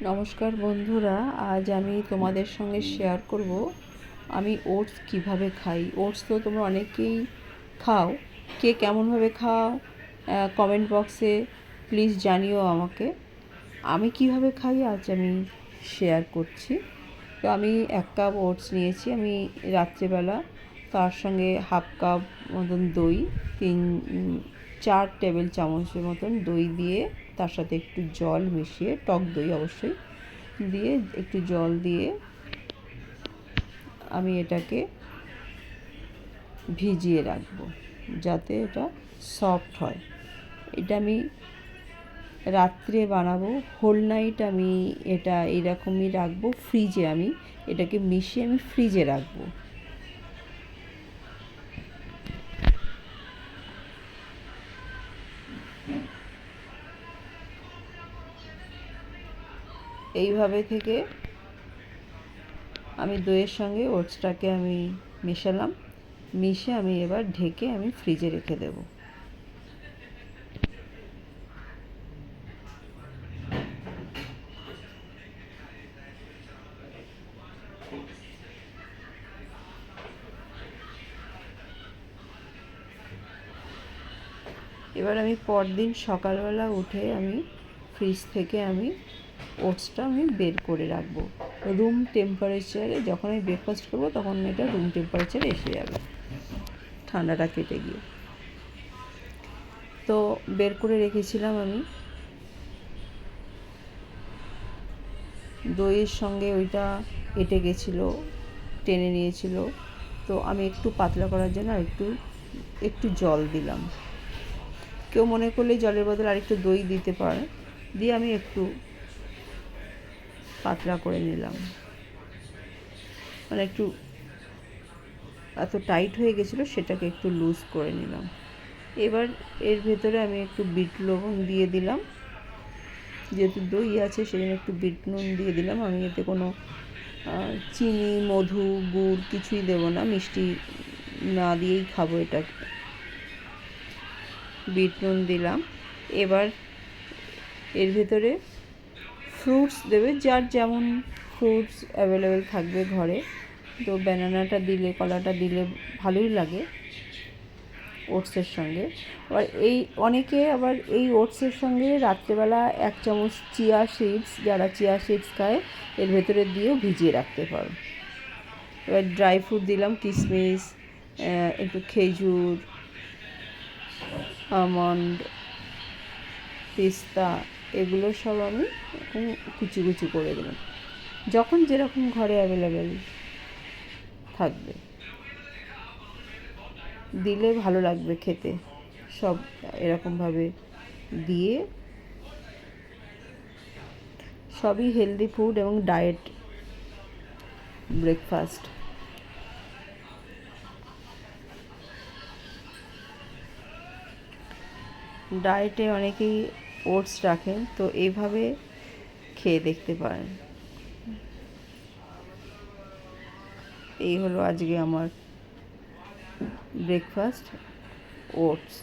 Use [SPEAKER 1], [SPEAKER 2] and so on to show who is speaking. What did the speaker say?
[SPEAKER 1] নমস্কার বন্ধুরা, আজ আমি তোমাদের সঙ্গে শেয়ার করব আমি ওটস কিভাবে খাই। ওটস তো তোমরা অনেকেই খাও, কে কেমনভাবে খাও কমেন্ট বক্সে প্লিজ জানিও আমাকে। আমি কিভাবে খাই আজ আমি শেয়ার করছি। তো আমি 1 কাপ ওটস নিয়েছি আমি রাত্রেবেলা, তার সঙ্গে 1/2 কাপ মতন দই, 4 টেবিল চামচের মতন দই দিয়ে, তার সাথে একটু জল মিশিয়ে, টক দই অবশ্যই দিয়ে, একটু জল দিয়ে আমি এটাকে ভিজিয়ে রাখবো যাতে এটা সফট হয়। এটা আমি রাত্রে বানাবো, হোল নাইট আমি এটা এইরকমই রাখবো ফ্রিজে। আমি এটাকে মিশিয়ে আমি ফ্রিজে রাখবো। এইভাবে থেকে আমি দইয়ের সঙ্গে ওটসটাকে আমি মেশালাম, মিশে আমি এবার ঢেকে আমি ফ্রিজে রেখে দেব। এবার আমি পরদিন সকালবেলা উঠে আমি ফ্রিজ থেকে আমি ওটসটা আমি বের করে রাখবো রুম টেম্পারেচারে। যখন আমি ব্রেকফাস্ট করবো তখন এটা রুম টেম্পারেচারে এসে যাবে ঠান্ডাটা কেটে গিয়ে। তো বের করে রেখেছিলাম আমি, দইয়ের সঙ্গে ওইটা এঁটে গেছিলো, টেনে নিয়েছিল। তো আমি একটু পাতলা করার জন্য আর একটু জল দিলাম। কেউ মনে করলে জলের বদলে আরেকটু দই দিতে পারে, দিয়ে আমি একটু পাতলা করে নিলাম। মানে একটু এত টাইট হয়ে গেছিলো সেটাকে একটু লুজ করে নিলাম। এবার এর ভেতরে আমি একটু বিট লবণ দিয়ে দিলাম, যেহেতু দই আছে সেজন্য একটু বিট নুন দিয়ে দিলাম। আমি এতে কোনো চিনি, মধু, গুড় কিছুই দেবো না, মিষ্টি না দিয়েই খাবো এটা। বিট নুন দিলাম। এবার এর ভেতরে ফ্রুটস দেবে, যার যেমন ফ্রুটস অ্যাভেলেবেল থাকবে ঘরে। তো ব্যানানাটা দিলে, কলাটা দিলে ভালোই লাগে ওটসের সঙ্গে। আবার অনেকে আবার এই ওটসের সঙ্গে রাত্রেবেলা 1 চামচ চিয়া সিডস, যারা চিয়া সিডস খায় এর ভেতরে দিয়েও ভিজিয়ে রাখতে পারো। এবার ড্রাই ফ্রুট দিলাম, কিশমিশ, একটু খেজুর, আমন্ড, পেস্তা, এগুলো সব আমি কুচি কুচি করে দিলাম, যখন যেরকম ঘরে অ্যাভেলেবেল থাকবে দিলে ভালো লাগবে খেতে। সব এরকমভাবে দিয়ে, সবই হেলদি ফুড এবং ডায়েট ব্রেকফাস্ট। ডায়েটে অনেকেই ওটস রাখেন, তো এইভাবে খেয়ে দেখতে পারেন। এই হলো আজকে আমার ব্রেকফাস্ট, ওটস।